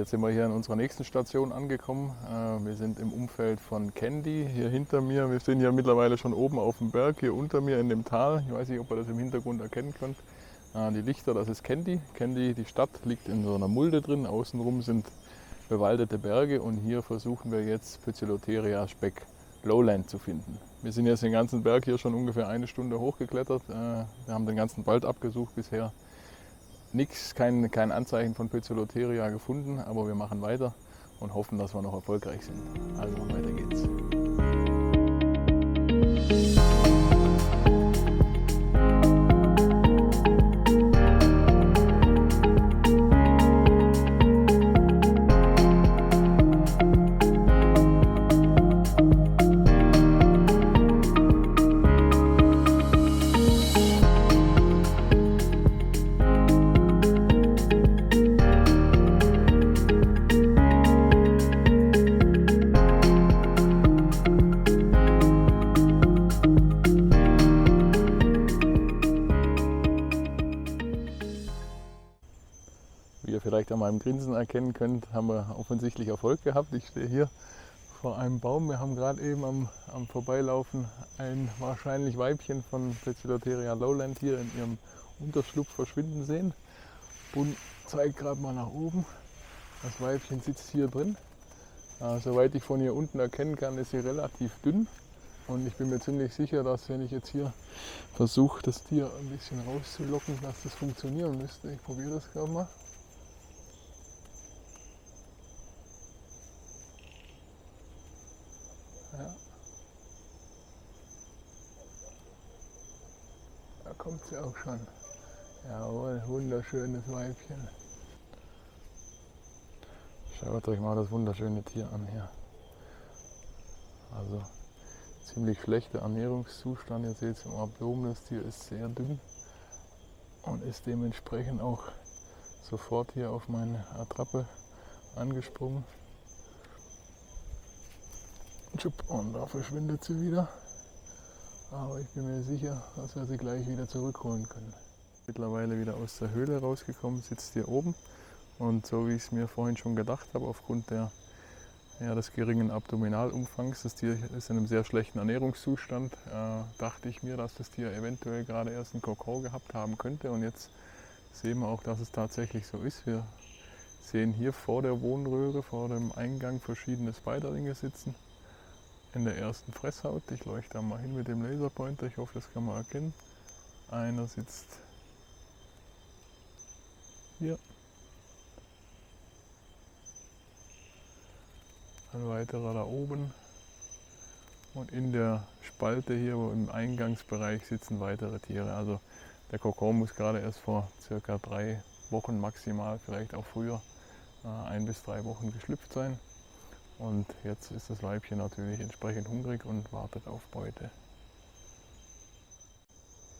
Jetzt sind wir hier an unserer nächsten Station angekommen. Wir sind im Umfeld von Candy, hier hinter mir. Wir sind ja mittlerweile schon oben auf dem Berg, hier unter mir in dem Tal. Ich weiß nicht, ob ihr das im Hintergrund erkennen könnt. Die Lichter, das ist Candy. Candy, die Stadt, liegt in so einer Mulde drin. Außenrum sind bewaldete Berge und hier versuchen wir jetzt Poecilotheria Speck Lowland zu finden. Wir sind jetzt den ganzen Berg hier schon ungefähr 1 Stunde hochgeklettert. Wir haben den ganzen Wald abgesucht bisher. Kein Anzeichen von Poecilotheria gefunden, aber wir machen weiter und hoffen, dass wir noch erfolgreich sind. Also weiter geht's. Wie ihr vielleicht an meinem Grinsen erkennen könnt, haben wir offensichtlich Erfolg gehabt. Ich stehe hier vor einem Baum. Wir haben gerade eben am Vorbeilaufen ein wahrscheinlich Weibchen von Poecilotheria Lowland hier in ihrem Unterschlupf verschwinden sehen. Bund zeigt gerade mal nach oben. Das Weibchen sitzt hier drin. Soweit ich von hier unten erkennen kann, ist sie relativ dünn. Und ich bin mir ziemlich sicher, dass wenn ich jetzt hier versuche, das Tier ein bisschen rauszulocken, dass das funktionieren müsste. Ich probiere das gerade mal. Ja. Da kommt sie auch schon. Jawohl, wunderschönes Weibchen. Schaut euch mal das wunderschöne Tier an hier. Also ziemlich schlechter Ernährungszustand. Ihr seht es im Abdomen, das Tier ist sehr dünn und ist dementsprechend auch sofort hier auf meine Attrappe angesprungen. Und da verschwindet sie wieder. Aber ich bin mir sicher, dass wir sie gleich wieder zurückholen können. Mittlerweile wieder aus der Höhle rausgekommen, sitzt hier oben. Und so wie ich es mir vorhin schon gedacht habe, aufgrund des geringen Abdominalumfangs, das Tier ist in einem sehr schlechten Ernährungszustand, dachte ich mir, dass das Tier eventuell gerade erst einen Kokon gehabt haben könnte. Und jetzt sehen wir auch, dass es tatsächlich so ist. Wir sehen hier vor der Wohnröhre, vor dem Eingang, verschiedene Spiderlinge sitzen. In der ersten Fresshaut. Ich leuchte da mal hin mit dem Laserpointer, ich hoffe, das kann man erkennen. Einer sitzt hier. Ein weiterer da oben. Und in der Spalte hier, wo im Eingangsbereich sitzen weitere Tiere. Also der Kokon muss gerade erst vor circa 3 Wochen maximal, vielleicht auch früher, 1 bis 3 Wochen geschlüpft sein. Und jetzt ist das Weibchen natürlich entsprechend hungrig und wartet auf Beute.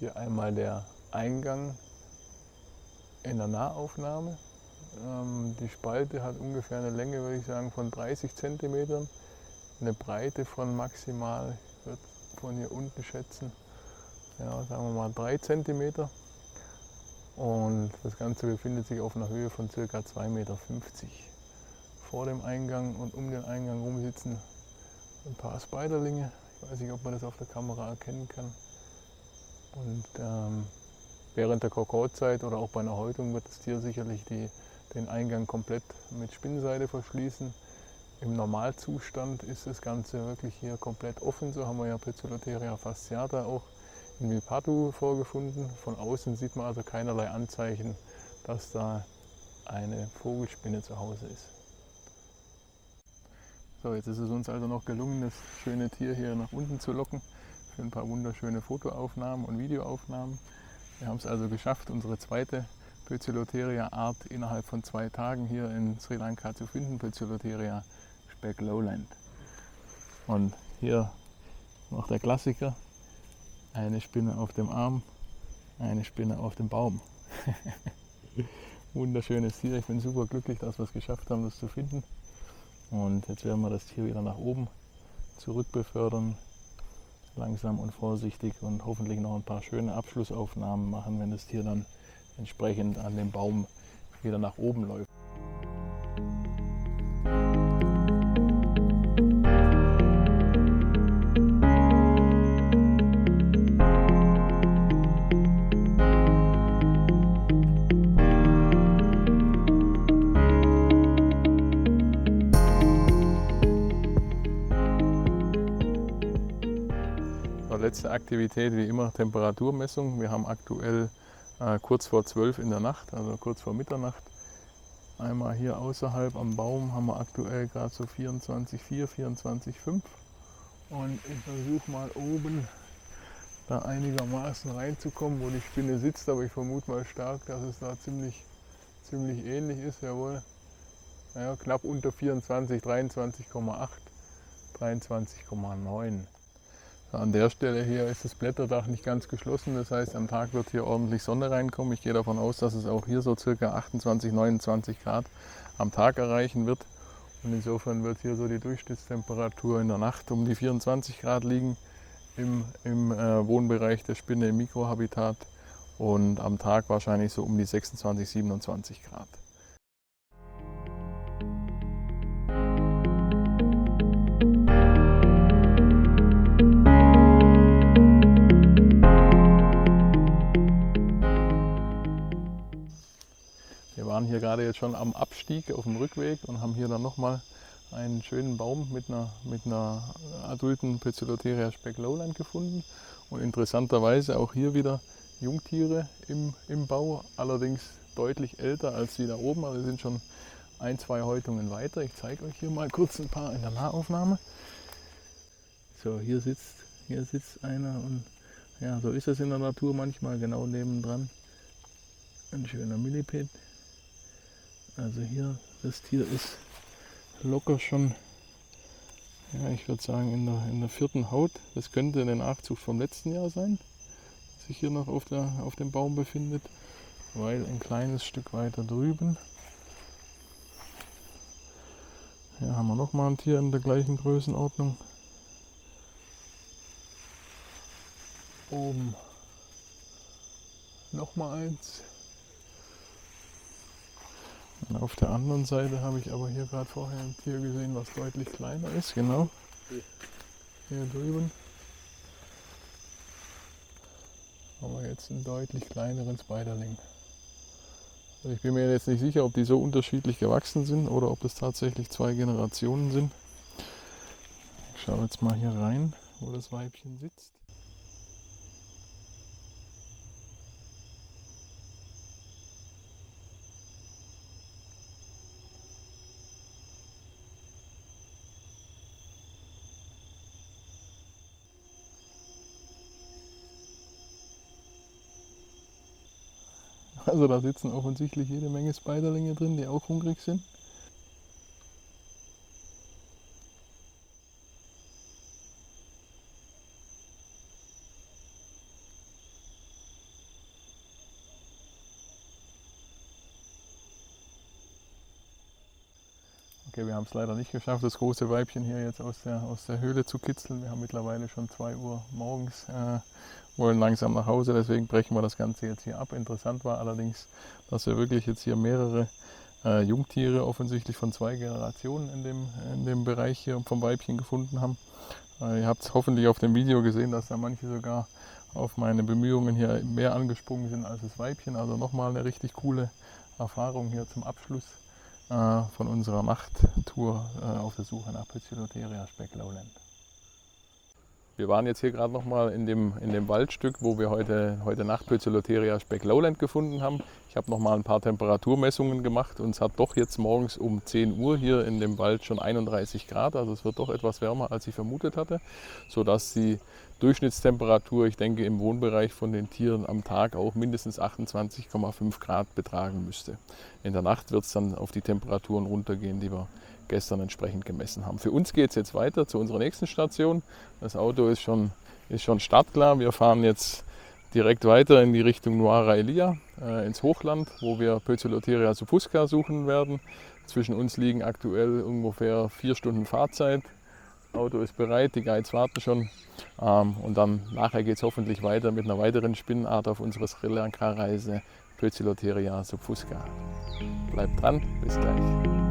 Hier einmal der Eingang in der Nahaufnahme. Die Spalte hat ungefähr eine Länge, würde ich sagen, von 30 cm, eine Breite von maximal, ich würde von hier unten schätzen, ja, sagen wir mal 3 cm. Und das Ganze befindet sich auf einer Höhe von ca. 2,50 Meter. Vor dem Eingang und um den Eingang rum sitzen ein paar Spiderlinge. Ich weiß nicht, ob man das auf der Kamera erkennen kann. Und während der Kokonzeit oder auch bei einer Häutung wird das Tier sicherlich den Eingang komplett mit Spinnseide verschließen. Im Normalzustand ist das Ganze wirklich hier komplett offen. So haben wir ja Poecilotheria fasciata auch in Villepatu vorgefunden. Von außen sieht man also keinerlei Anzeichen, dass da eine Vogelspinne zu Hause ist. So, jetzt ist es uns also noch gelungen, das schöne Tier hier nach unten zu locken für ein paar wunderschöne Fotoaufnahmen und Videoaufnahmen. Wir haben es also geschafft, unsere zweite Poecilotheria-Art innerhalb von 2 Tagen hier in Sri Lanka zu finden, Poecilotheria Speck Lowland. Und hier noch der Klassiker, eine Spinne auf dem Arm, eine Spinne auf dem Baum. Wunderschönes Tier, ich bin super glücklich, dass wir es geschafft haben, das zu finden. Und jetzt werden wir das Tier wieder nach oben zurückbefördern, langsam und vorsichtig, und hoffentlich noch ein paar schöne Abschlussaufnahmen machen, wenn das Tier dann entsprechend an dem Baum wieder nach oben läuft. erste Aktivität wie immer Temperaturmessung. Wir haben aktuell kurz vor 12 in der Nacht, also kurz vor Mitternacht. Einmal hier außerhalb am Baum haben wir aktuell gerade so 24,4, 24,5. Und ich versuche mal oben da einigermaßen reinzukommen, wo die Spinne sitzt, aber ich vermute mal stark, dass es da ziemlich ähnlich ist. Jawohl, ja, knapp unter 24, 23,8, 23,9. An der Stelle hier ist das Blätterdach nicht ganz geschlossen, das heißt am Tag wird hier ordentlich Sonne reinkommen. Ich gehe davon aus, dass es auch hier so ca. 28, 29 Grad am Tag erreichen wird. Und insofern wird hier so die Durchschnittstemperatur in der Nacht um die 24 Grad liegen im Wohnbereich der Spinne im Mikrohabitat und am Tag wahrscheinlich so um die 26, 27 Grad. Wir waren hier gerade jetzt schon am Abstieg auf dem Rückweg und haben hier dann nochmal einen schönen Baum mit einer adulten Poecilotheria speck lowland gefunden. Und interessanterweise auch hier wieder Jungtiere im Bau, allerdings deutlich älter als die da oben. Also sind schon 1, 2 Häutungen weiter. Ich zeige euch hier mal kurz ein paar in der Nahaufnahme. So, hier sitzt einer und ja, so ist es in der Natur manchmal, genau nebendran. Ein schöner Milliped. Also hier, das Tier ist locker schon, ja, ich würde sagen in der 4. Haut. Das könnte eine Nachzucht vom letzten Jahr sein, das sich hier noch auf dem Baum befindet, weil ein kleines Stück weiter drüben, hier haben wir nochmal ein Tier in der gleichen Größenordnung. Oben nochmal eins. Und auf der anderen Seite habe ich aber hier gerade vorher ein Tier gesehen, was deutlich kleiner ist, genau. Hier drüben. Aber jetzt einen deutlich kleineren Spiderling. Also ich bin mir jetzt nicht sicher, ob die so unterschiedlich gewachsen sind oder ob es tatsächlich 2 Generationen sind. Ich schaue jetzt mal hier rein, wo das Weibchen sitzt. Also da sitzen offensichtlich jede Menge Spiderlinge drin, die auch hungrig sind. Okay, wir haben es leider nicht geschafft, das große Weibchen hier jetzt aus der Höhle zu kitzeln. Wir haben mittlerweile schon 2 Uhr morgens, wollen langsam nach Hause, deswegen brechen wir das Ganze jetzt hier ab. Interessant war allerdings, dass wir wirklich jetzt hier mehrere Jungtiere offensichtlich von 2 Generationen in dem Bereich hier vom Weibchen gefunden haben. Ihr habt es hoffentlich auf dem Video gesehen, dass da manche sogar auf meine Bemühungen hier mehr angesprungen sind als das Weibchen. Also nochmal eine richtig coole Erfahrung hier zum Abschluss von unserer Nachttour auf der Suche nach Poecilotheria speck lowland. Wir waren jetzt hier gerade nochmal in dem Waldstück, wo wir heute Nacht Poecilotheria speck lowland gefunden haben. Ich habe nochmal ein paar Temperaturmessungen gemacht und es hat doch jetzt morgens um 10 Uhr hier in dem Wald schon 31 Grad. Also es wird doch etwas wärmer, als ich vermutet hatte, sodass die Durchschnittstemperatur, ich denke, im Wohnbereich von den Tieren am Tag auch mindestens 28,5 Grad betragen müsste. In der Nacht wird es dann auf die Temperaturen runtergehen, die wir gestern entsprechend gemessen haben. Für uns geht es jetzt weiter zu unserer nächsten Station. Das Auto ist schon startklar. Wir fahren jetzt direkt weiter in die Richtung Nuara Eliya, ins Hochland, wo wir Poecilotheria subfusca suchen werden. Zwischen uns liegen aktuell ungefähr 4 Stunden Fahrzeit. Auto ist bereit, die Guides warten schon. Und dann nachher geht es hoffentlich weiter mit einer weiteren Spinnenart auf unserer Sri Lanka-Reise, Poecilotheria subfusca. Bleibt dran, bis gleich.